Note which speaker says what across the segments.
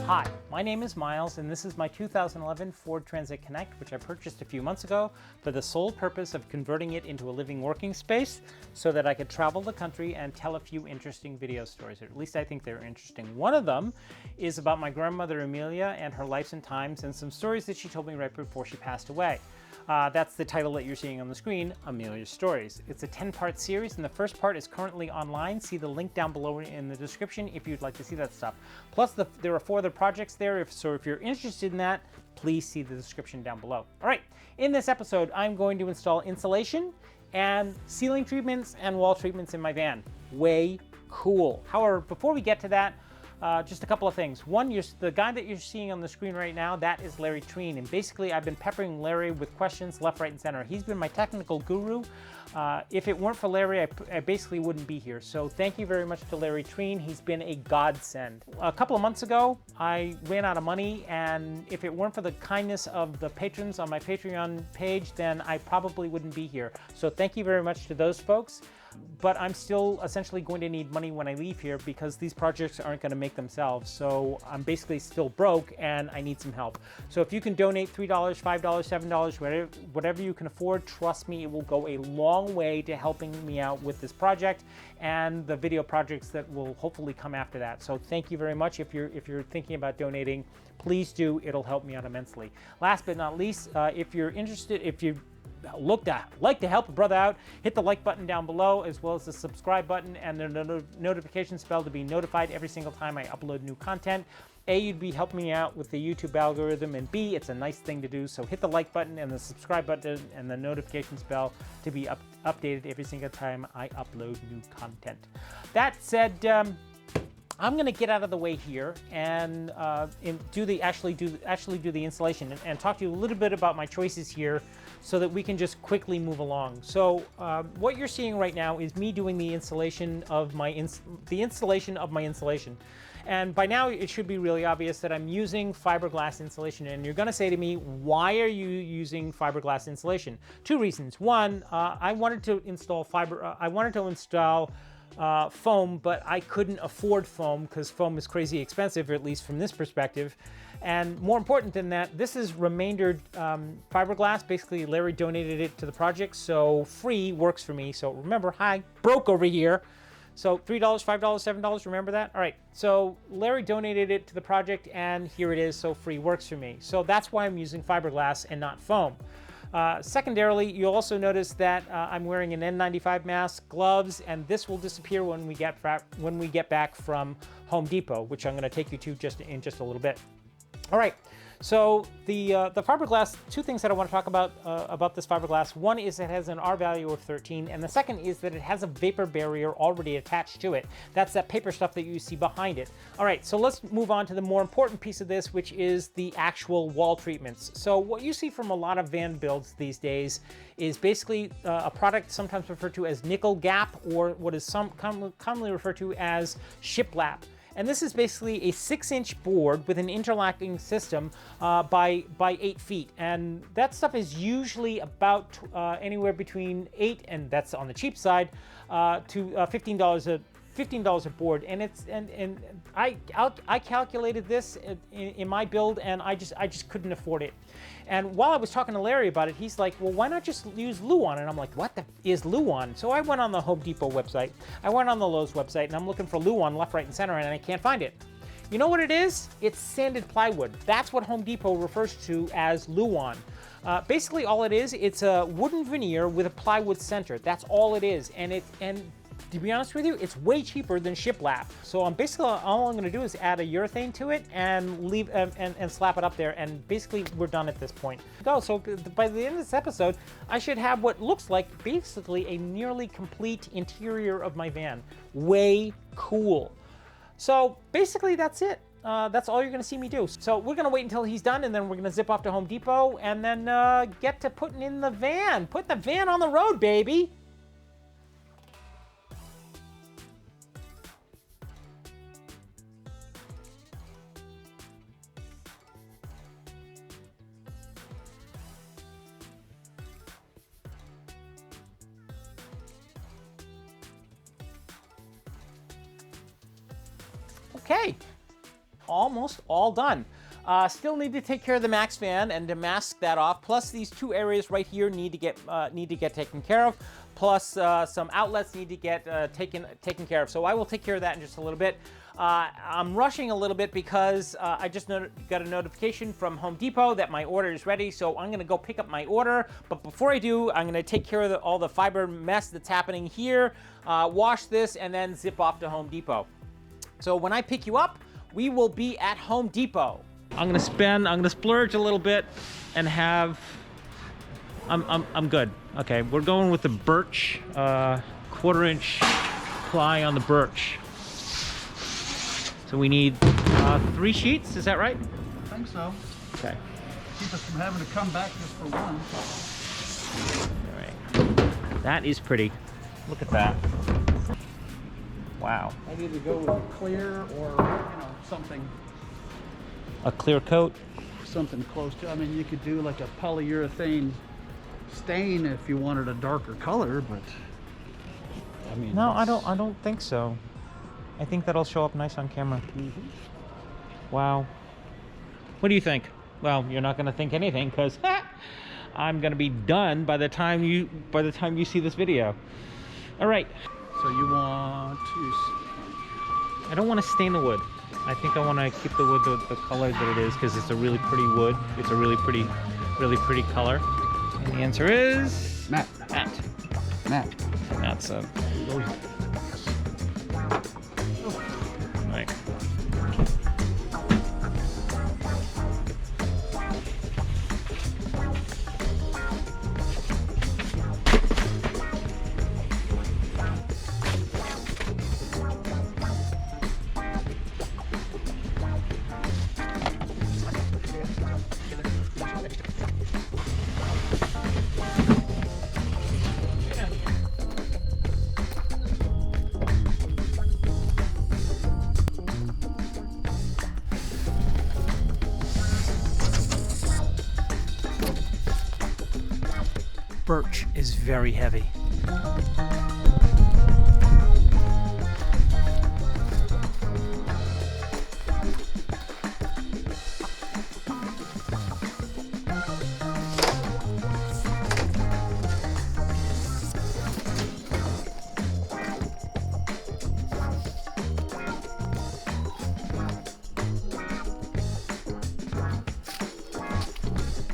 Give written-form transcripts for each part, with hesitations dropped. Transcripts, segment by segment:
Speaker 1: Hi, my name is Miles, and this is my 2011 Ford Transit Connect, which I purchased a few months ago for the sole purpose of converting it into a living working space so that I could travel the country and tell a few interesting video stories, or at least I think they're interesting. One of them is about my grandmother Amelia and her life and times, and some stories that she told me right before she passed away. That's the title that you're seeing on the screen, Amelia's Stories. It's a 10-part series, and the first part is currently online. See the link down below in the description if you'd like to see that stuff. Plus, there are 4 other projects there, so if you're interested in that, please see the description down below. All right, in this episode, I'm going to install insulation and ceiling treatments and wall treatments in my van. Way cool. However, before we get to that, just a couple of things. One, the guy that you're seeing on the screen right now, that is Larry Treen. And basically, I've been peppering Larry with questions left, right, and center. He's been my technical guru. If it weren't for Larry, I basically wouldn't be here. So thank you very much to Larry Treen. He's been a godsend. A couple of months ago, I ran out of money. And if it weren't for the kindness of the patrons on my Patreon page, then I probably wouldn't be here. So thank you very much to those folks. But I'm still essentially going to need money when I leave here because these projects aren't going to make themselves. So I'm basically still broke and I need some help. So if you can donate $3, $5, $7, whatever you can afford, trust me, it will go a long way to helping me out with this project and the video projects that will hopefully come after that. So thank you very much. If you're thinking about donating, please do. It'll help me out immensely. Last but not least, if you're interested, if you like to help a brother out, hit the like button down below, as well as the subscribe button and the notification bell to be notified every single time I upload new content. A, you'd be helping me out with the YouTube algorithm, and B, it's a nice thing to do. So hit the like button and the subscribe button and the notifications bell to be updated every single time I upload new content. That said, I'm going to get out of the way here and actually do the installation and talk to you a little bit about my choices here so that we can just quickly move along. So what you're seeing right now is me doing the installation of my insulation. And by now it should be really obvious that I'm using fiberglass insulation. And you're going to say to me, why are you using fiberglass insulation? 2 reasons. One, I wanted to install foam, but I couldn't afford foam because foam is crazy expensive, or at least from this perspective. And more important than that, this is remaindered fiberglass. Basically, Larry donated it to the project, so free works for me. So remember, hi, broke over here. So $3, $5, $7, remember that? All right, so Larry donated it to the project, and here it is, so free works for me. So that's why I'm using fiberglass and not foam. Secondarily, you'll also notice that I'm wearing an N95 mask, gloves, and this will disappear when we get back from Home Depot, which I'm going to take you to in just a little bit. All right, so the fiberglass, 2 things that I want to talk about this fiberglass. One is it has an R value of 13, and the second is that it has a vapor barrier already attached to it. That's that paper stuff that you see behind it. All right, so let's move on to the more important piece of this, which is the actual wall treatments. So what you see from a lot of van builds these days is basically a product sometimes referred to as nickel gap, or what is commonly referred to as shiplap. And this is basically a 6-inch board with an interlocking system by 8 feet. And that stuff is usually about anywhere between $8, and that's on the cheap side, to $15 a board. And I calculated this in my build, and I just couldn't afford it. And while I was talking to Larry about it, he's like, well, why not just use Luan? And I'm like, what the is Luan? So I went on the Home Depot website, I went on the Lowe's website, and I'm looking for Luan left, right, and center, and I can't find it. You know what it is? It's sanded plywood. That's what Home Depot refers to as Luan. Basically, all it is, it's a wooden veneer with a plywood center. That's all it is. And to be honest with you, it's way cheaper than shiplap. So I'm basically, all I'm going to do is add a urethane to it and leave and slap it up there, and basically we're done at this point. So by the end of this episode, I should have what looks like basically a nearly complete interior of my van. Way cool. So basically that's it. That's all you're going to see me do. So we're going to wait until he's done, and then we're going to zip off to Home Depot and then get to putting in the van. Put the van on the road, baby. Okay, almost all done. Still need to take care of the max fan and to mask that off. Plus these two areas right here need to get taken care of. Plus some outlets need to get taken care of. So I will take care of that in just a little bit. I'm rushing a little bit because I just got a notification from Home Depot that my order is ready. So I'm gonna go pick up my order. But before I do, I'm gonna take care of all the fiber mess that's happening here, wash this, and then zip off to Home Depot. So when I pick you up, we will be at Home Depot. I'm gonna splurge a little bit and have, I'm good. Okay, we're going with the birch, 1/4-inch ply on the birch. So we need 3 sheets, is that right?
Speaker 2: I think so.
Speaker 1: Okay.
Speaker 2: Keep us from having to come back just for one.
Speaker 1: All right. That is pretty. Look at that. Wow.
Speaker 2: I'd either go with a clear or, something.
Speaker 1: A clear coat?
Speaker 2: Something close to, I mean, you could do like a polyurethane stain if you wanted a darker color, but I mean.
Speaker 1: No, I don't think so. I think that'll show up nice on camera.
Speaker 2: Mm-hmm.
Speaker 1: Wow. What do you think? Well, you're not going to think anything because I'm going to be done by the time you see this video. All right.
Speaker 2: So you want to?
Speaker 1: I don't want to stain the wood. I think I want to keep the wood the color that it is because it's a really pretty wood. It's a really pretty color. And the answer is
Speaker 2: matte.
Speaker 1: Matte. That's a. Right. Birch is very heavy.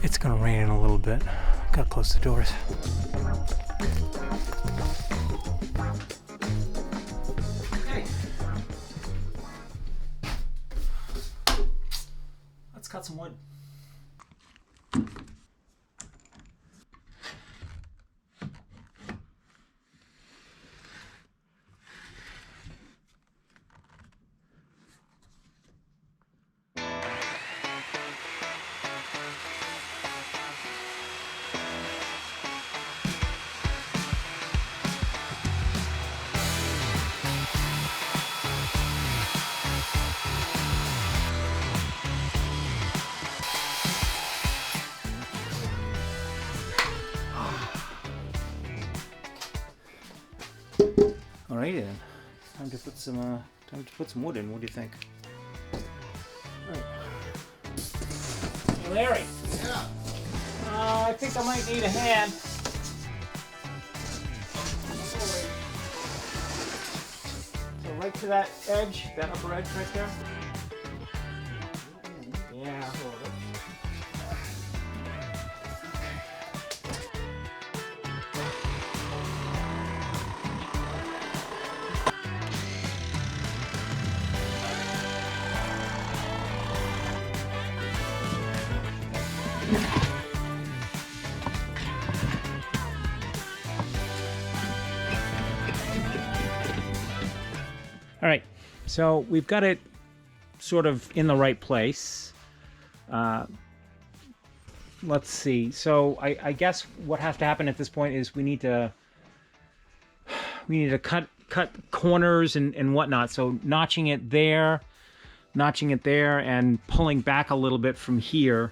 Speaker 1: It's gonna rain in a little bit. Gotta close the doors. Okay. Let's cut some wood. Alrighty then. Time to put some wood in. What do you think? Right. Hey Larry.
Speaker 2: Yeah.
Speaker 1: I think I might need a hand. So right to that edge, that upper edge right there. Yeah. Hold it. All right, so we've got it sort of in the right place. Let's see. So I guess what has to happen at this point is we need to cut corners and whatnot. So notching it there, and pulling back a little bit from here.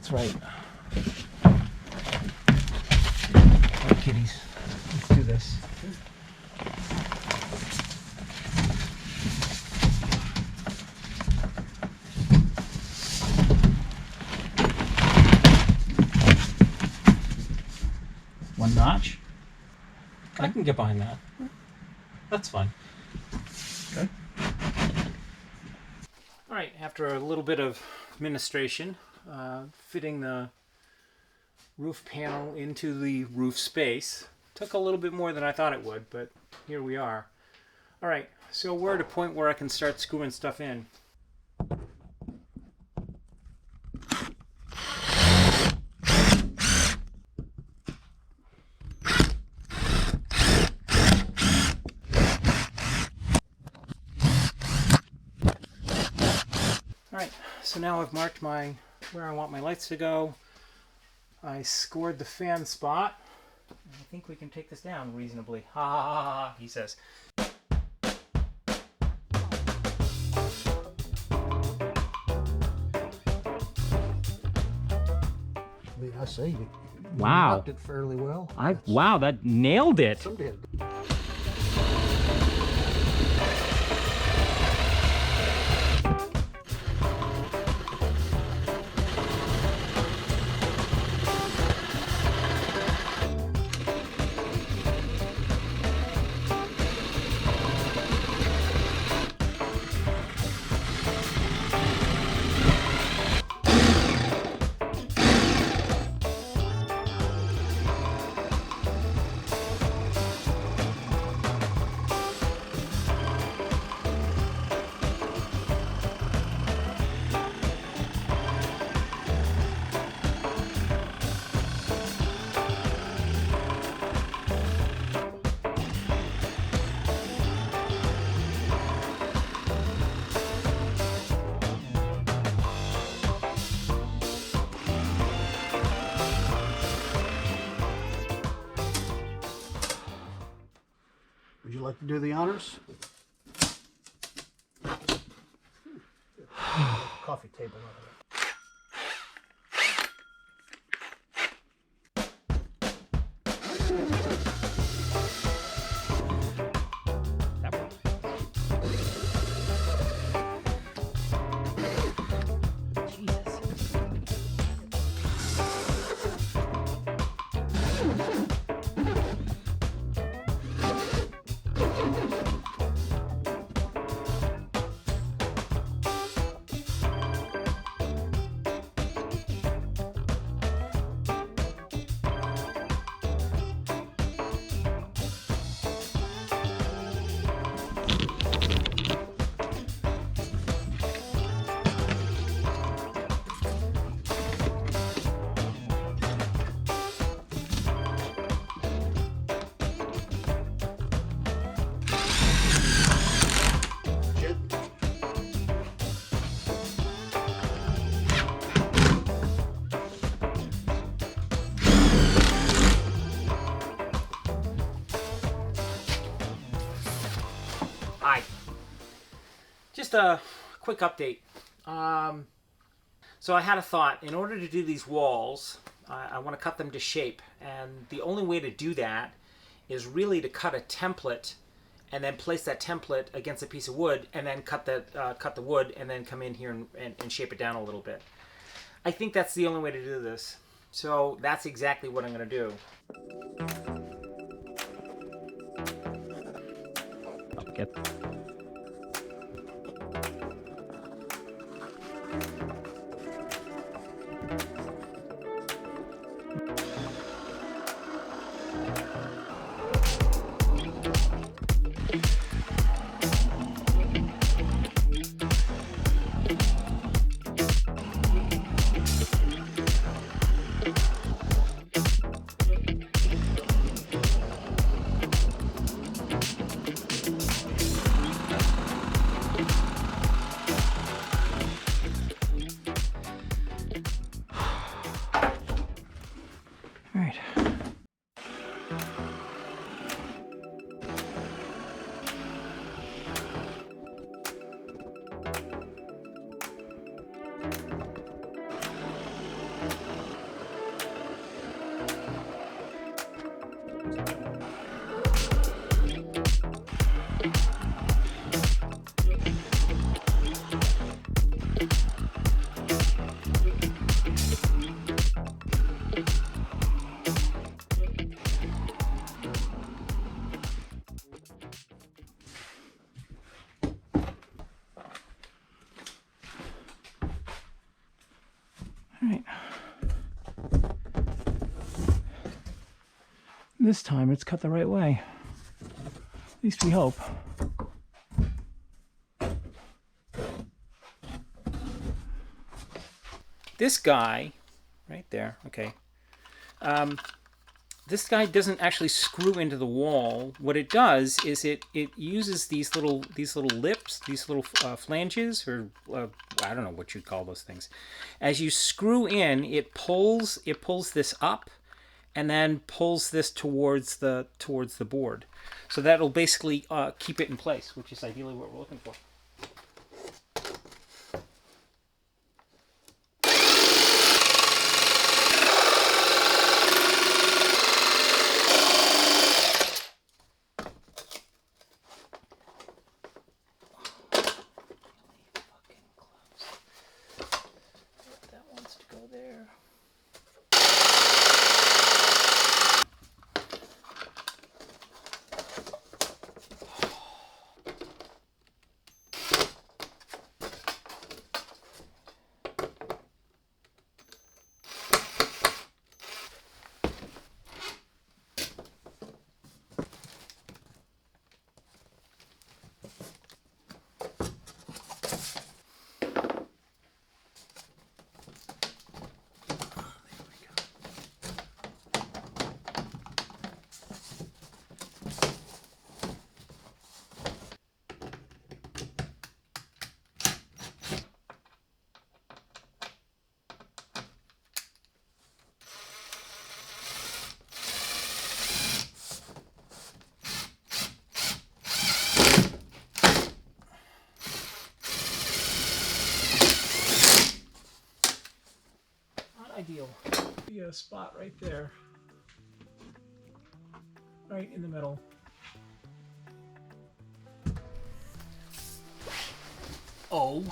Speaker 1: That's right. All right, kitties. Let's do this.
Speaker 2: One notch.
Speaker 1: I can get behind that. That's fine.
Speaker 2: Okay.
Speaker 1: All right, after a little bit of administration, fitting the roof panel into the roof space took a little bit more than I thought it would, but here we are. All right, so we're at a point where I can start screwing stuff in. Alright, so now I've marked where I want my lights to go. I scored the fan spot. I think we can take this down reasonably. Ha ha ha ha, he says.
Speaker 2: I say you
Speaker 1: Wow.
Speaker 2: knocked it fairly well.
Speaker 1: Wow, that nailed it.
Speaker 2: Some did. Would you like to do the honors? Coffee table over there.
Speaker 1: Hi. Just a quick update. So I had a thought. In order to do these walls, I want to cut them to shape. And the only way to do that is really to cut a template and then place that template against a piece of wood and then cut the wood and then come in here and shape it down a little bit. I think that's the only way to do this. So that's exactly what I'm going to do. Okay. Right. This time it's cut the right way. At least we hope. This guy, right there, okay. This guy doesn't actually screw into the wall. What it does is it uses these little lips, these little flanges, or I don't know what you'd call those things. As you screw in, it pulls this up, and then pulls this towards the board. So that'll basically keep it in place, which is ideally what we're looking for. Ideal. Be a spot right there, right in the middle. OMG.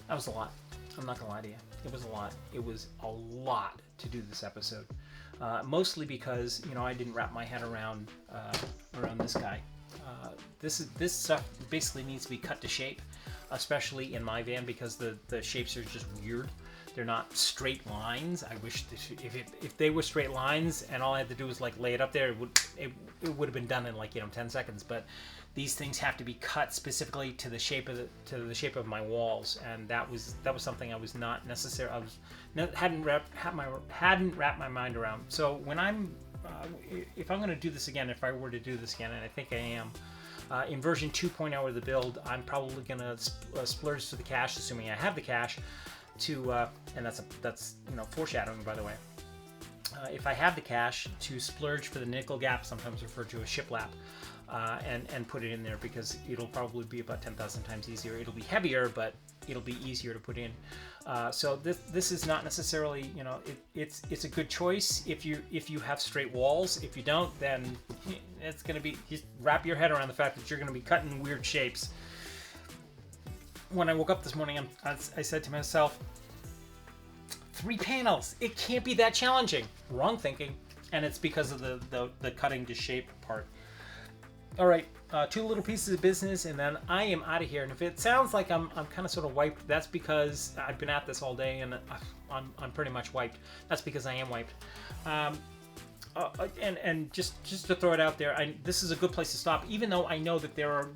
Speaker 1: That was a lot. I'm not gonna lie to you. It was a lot. It was a lot to do this episode. Mostly because, you know, I didn't wrap my head around this guy. This stuff basically needs to be cut to shape, especially in my van, because the shapes are just weird. They're not straight lines. I wish if they were straight lines and all I had to do was like lay it up there, it would have been done in like, you know, 10 seconds. But these things have to be cut specifically to the shape of my walls, and that was something I was not necessarily hadn't wrapped my mind around. So when if I'm going to do this again, if I were to do this again, and I think I am. In version 2.0 of the build, I'm probably going to splurge for the cash, assuming I have the cash, and that's you know, foreshadowing, by the way. If I have the cash, to splurge for the nickel gap, sometimes referred to as shiplap, and put it in there, because it'll probably be about 10,000 times easier. It'll be heavier, but it'll be easier to put in. So this is not necessarily, you know, it's a good choice if you have straight walls. If you don't, then it's going to be, just wrap your head around the fact that you're going to be cutting weird shapes. When I woke up this morning, I said to myself, 3 panels, it can't be that challenging. Wrong thinking, and it's because of the cutting to shape part. All right, 2 little pieces of business, and then I am out of here. And if it sounds like I'm kind of sort of wiped, that's because I've been at this all day, and I'm pretty much wiped. That's because I am wiped. And just to throw it out there, this is a good place to stop. Even though I know that there are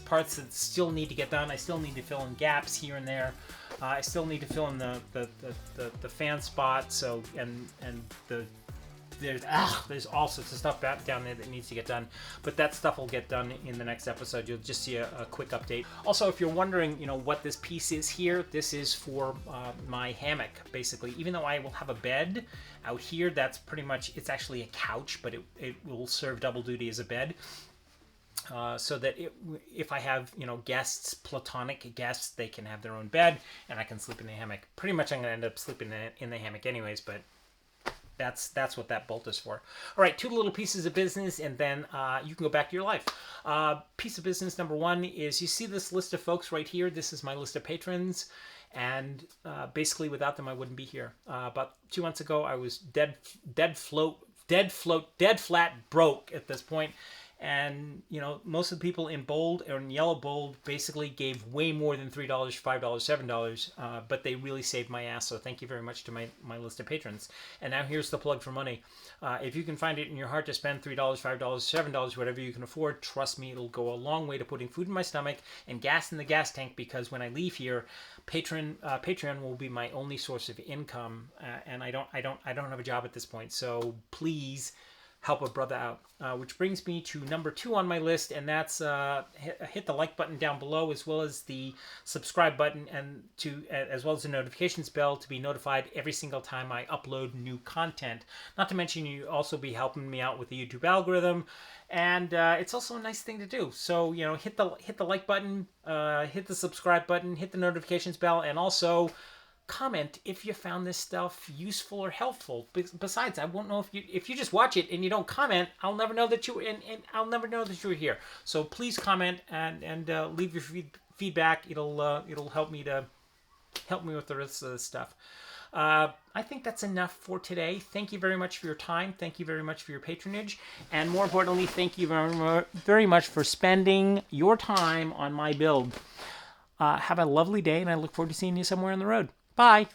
Speaker 1: parts that still need to get done. I still need to fill in gaps here and there. I still need to fill in the fan spot. So and there's all sorts of stuff back down there that needs to get done, but that stuff will get done in the next episode. You'll just see a quick update. Also, if you're wondering, you know, what this piece is here, this is for my hammock, basically. Even though I will have a bed out here, that's pretty much, it's actually a couch, but it will serve double duty as a bed. so that if I have, guests, platonic guests, they can have their own bed and I can sleep in the hammock. Pretty much I'm going to end up sleeping in the hammock anyways, but that's what that bolt is for. All right, 2 little pieces of business, and then you can go back to your life. Piece of business number 1 is, you see this list of folks right here. This is my list of patrons, and basically without them I wouldn't be here. About 2 months ago I was dead flat broke at this point. And, most of the people in bold or in yellow bold basically gave way more than $3, $5, $7, but they really saved my ass. So thank you very much to my list of patrons. And now here's the plug for money. If you can find it in your heart to spend $3, $5, $7, whatever you can afford, trust me, it'll go a long way to putting food in my stomach and gas in the gas tank, because when I leave here, Patreon will be my only source of income. And I don't have a job at this point. So please help a brother out, which brings me to number 2 on my list, and that's hit the like button down below, as well as the subscribe button, and as well as the notifications bell to be notified every single time I upload new content. Not to mention, you also be helping me out with the YouTube algorithm, and it's also a nice thing to do. So hit the like button, hit the subscribe button, hit the notifications bell, and also comment if you found this stuff useful or helpful. Besides, I won't know if you just watch it and you don't comment. I'll never know that you and I'll never know that you were here. So please comment and leave your feedback. It'll help me with the rest of the stuff. I think that's enough for today. Thank you very much for your time. Thank you very much for your patronage, and more importantly, thank you very much for spending your time on my build. Have a lovely day, and I look forward to seeing you somewhere on the road. Bye.